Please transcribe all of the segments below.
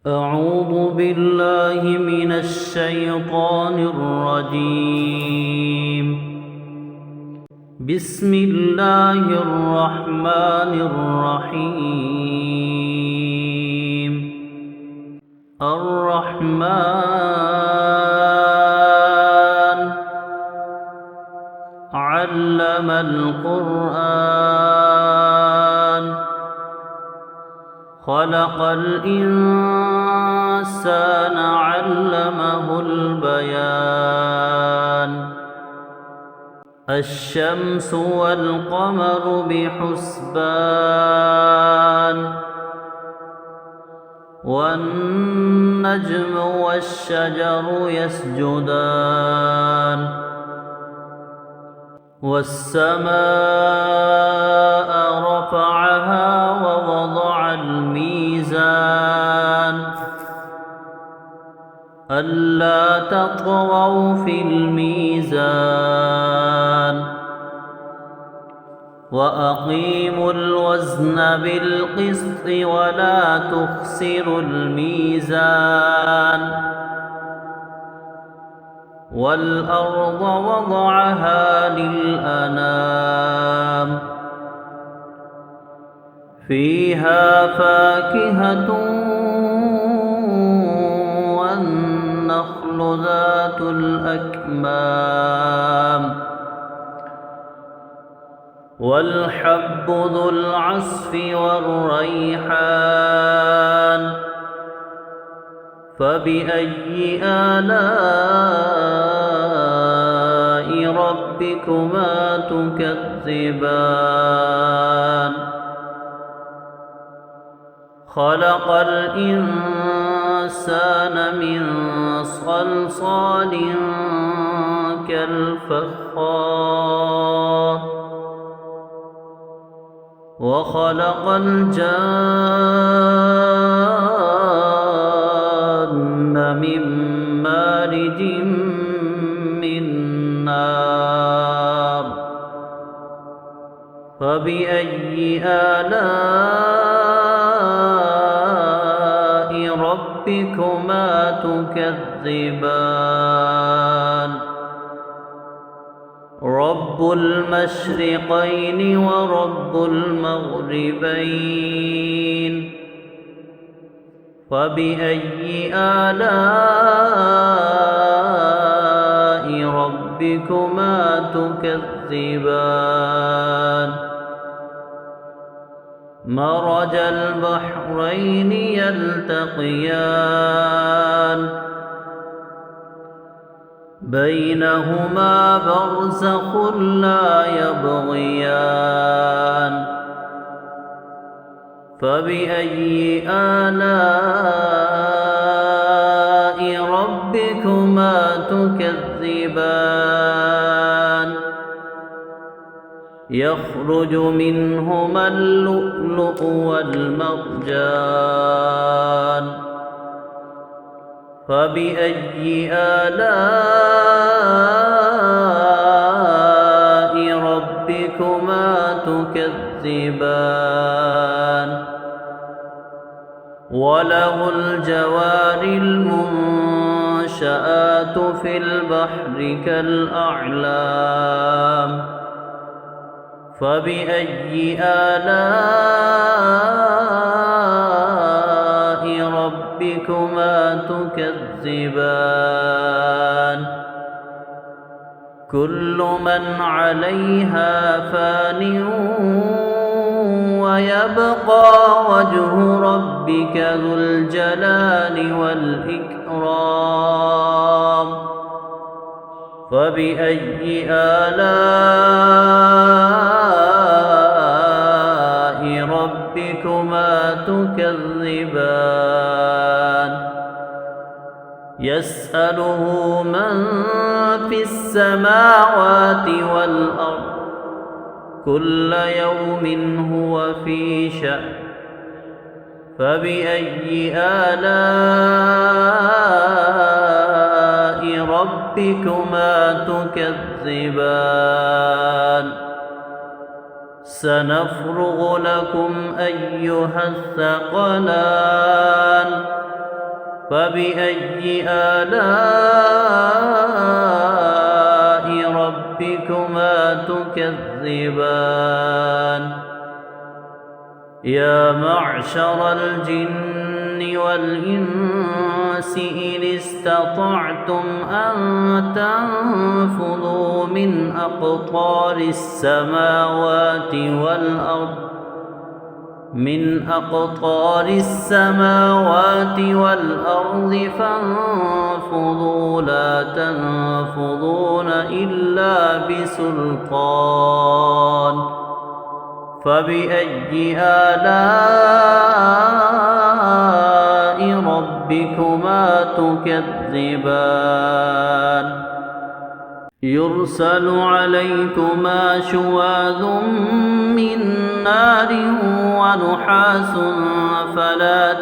أعوذ بالله من الشيطان الرجيم. بسم الله الرحمن الرحيم. الرحمن علم القرآن خلق الإنسان علمه البيان الشمس والقمر بحسبان والنجم والشجر يسجدان والسماء رفعها ووضع الميزان ألا تطغوا في الميزان وأقيموا الوزن بالقسط ولا تخسروا الميزان والأرض وضعها للأنام فيها فاكهة والنخل ذات الأكمام والحب ذو العصف والريحان فبأي آلاء ربكما تكذبان خلق الإنسان من صلصال كالفخار وخلق الجان من مارج من نار فبأي آلاء ربكما تكذبان رب المشرقين ورب المغربين فبأي آلاء ربكما تكذبان مرج البحرين يلتقيان بينهما برزخ لا يبغيان فبأي آلاء ربكما تكذبان يخرج منهما اللؤلؤ والمرجان فبأي آلاء ربكما تكذبان وله الجوار المنشآت في البحر كالأعلام فبأي آلاء ربكما تكذبان كل من عليها فان ويبقى وجه ربك ذو الجلال والإكرام فبأي آلاء ربكما تكذبان يسأله من في السماوات والأرض كل يوم هو في شأن فبأي آلاء ربكما تكذبان سنفرغ لكم أيها الثقلان فبأي آلاء ربكما تكذبان يا معشر الجن والإنس إن استطعتم أن تنفذوا من أقطار السماوات والأرض فانفذوا لا تنفذون إلا بسلطان فبأي آلاء ربكما تكذبان يرسل عليكما شواظ من نار ونحاس فلا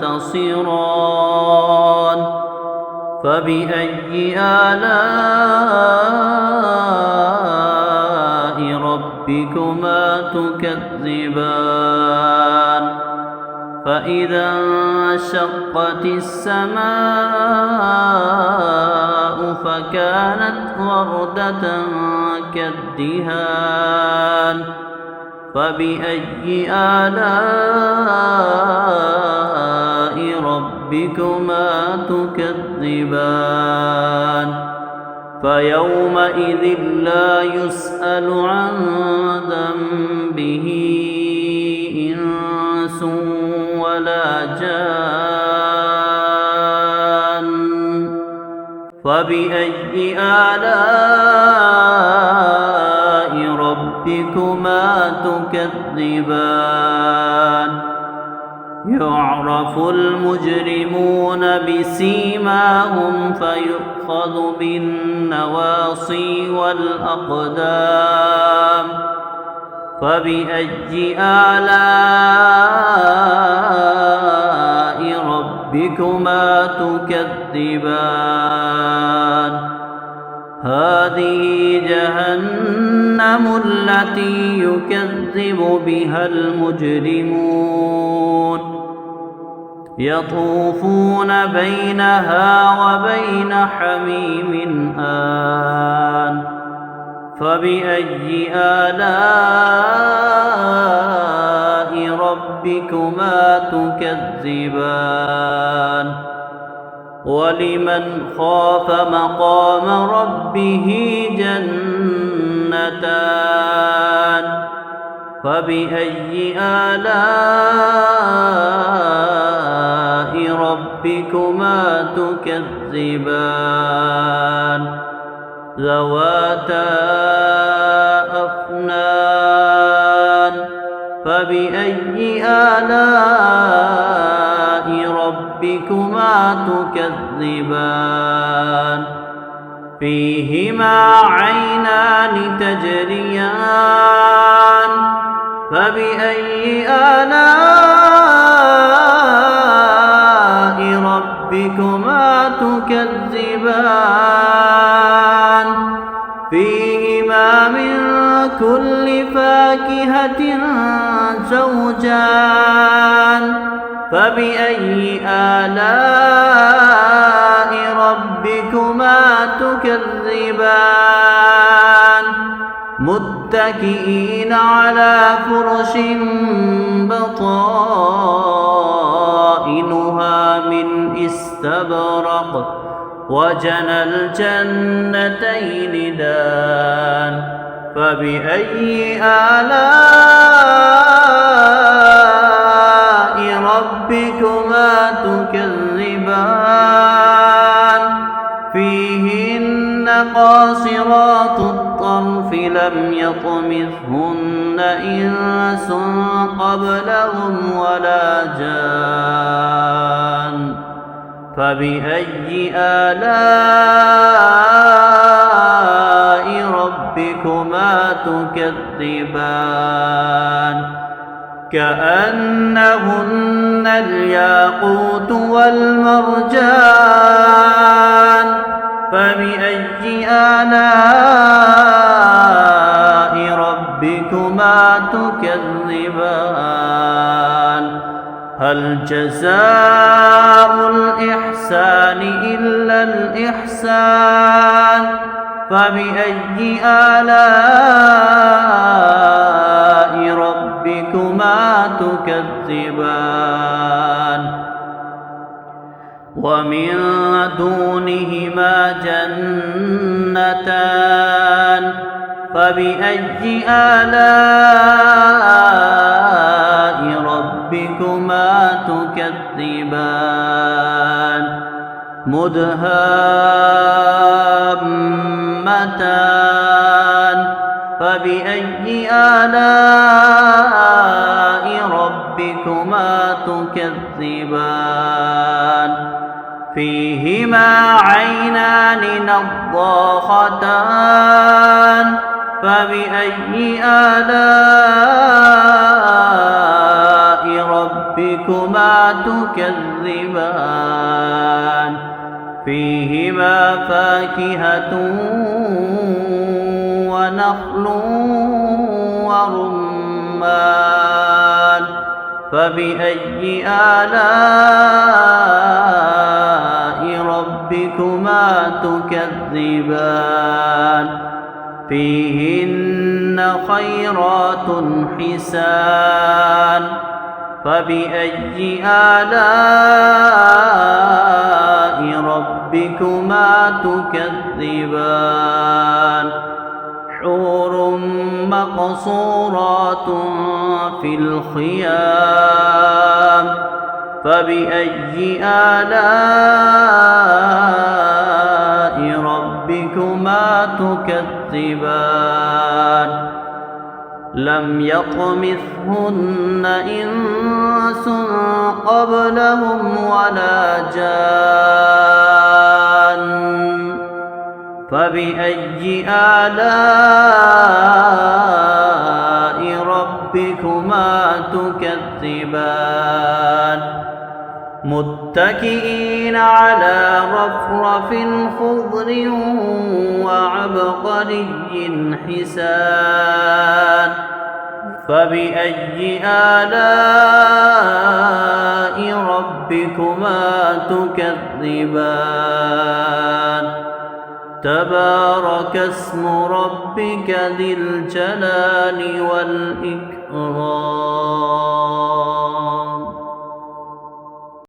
تنتصران فبأي آلاء ربكما تكذبان فإذا انشقت السماء فكانت وردة كالدهان فبأي آلاء ربكما تكذبان فيومئذ لا يسأل عن ذنبه إنس ولا جان فبأي آلاء ربكما تكذبان يعرف المجرمون بسيماهم فيؤخذ بالنواصي والأقدام فبأي آلاء ربكما تكذبان هذه جهنم التي يكذب بها المجرمون يطوفون بينها وبين حميم آن فبأي آلاء ربكما تكذبان ولمن خاف مقام ربه جنتان فبأي آلاء ربكما تكذبان ذواتا أفنان فبأي آلاء ربكما تكذبان فيهما عينان تجريان فبأي آلاء ربكما تكذبان فيهما من كل فاكهة زوجان فبأي آلاء ربكما تكذبان متكئين على فرش بطائنها من استبرق وجنى الجنتين دان فبأي آلاء ربكما تكذبان فيهن قاصرات الطرف لم يطمثهن إنس قبلهم ولا جان فبأي آلاء ربكما تكذبان كأنهن الياقوت والمرجان فبأي آلاء ربكما تكذبان هل جزاء إحسان فبأي آلاء ربكما تكذبان ومن دونهما جنتان فبأي آلاء ربكما تكذبان مدهامتان فبأي آلاء ربكما تكذبان فيهما عينان نضاختان فبأي آلاء ربكما تكذبان فيهما فاكهة ونخل ورمان فبأي آلاء ربكما تكذبان فيهن خيرات حسان فبأي آلاء ربكما تكذبان حور مقصورات في الخيام فبأي آلاء ربكما تكذبان لم يطمثهن إنس قبلهم ولا جان فبأي آلاء ربكما تكذبان متكئين على رفرف خضر وعبقري حسان فبأي آلاء ربكما تكذبان تبارك اسم ربك ذي الجلال والإكرام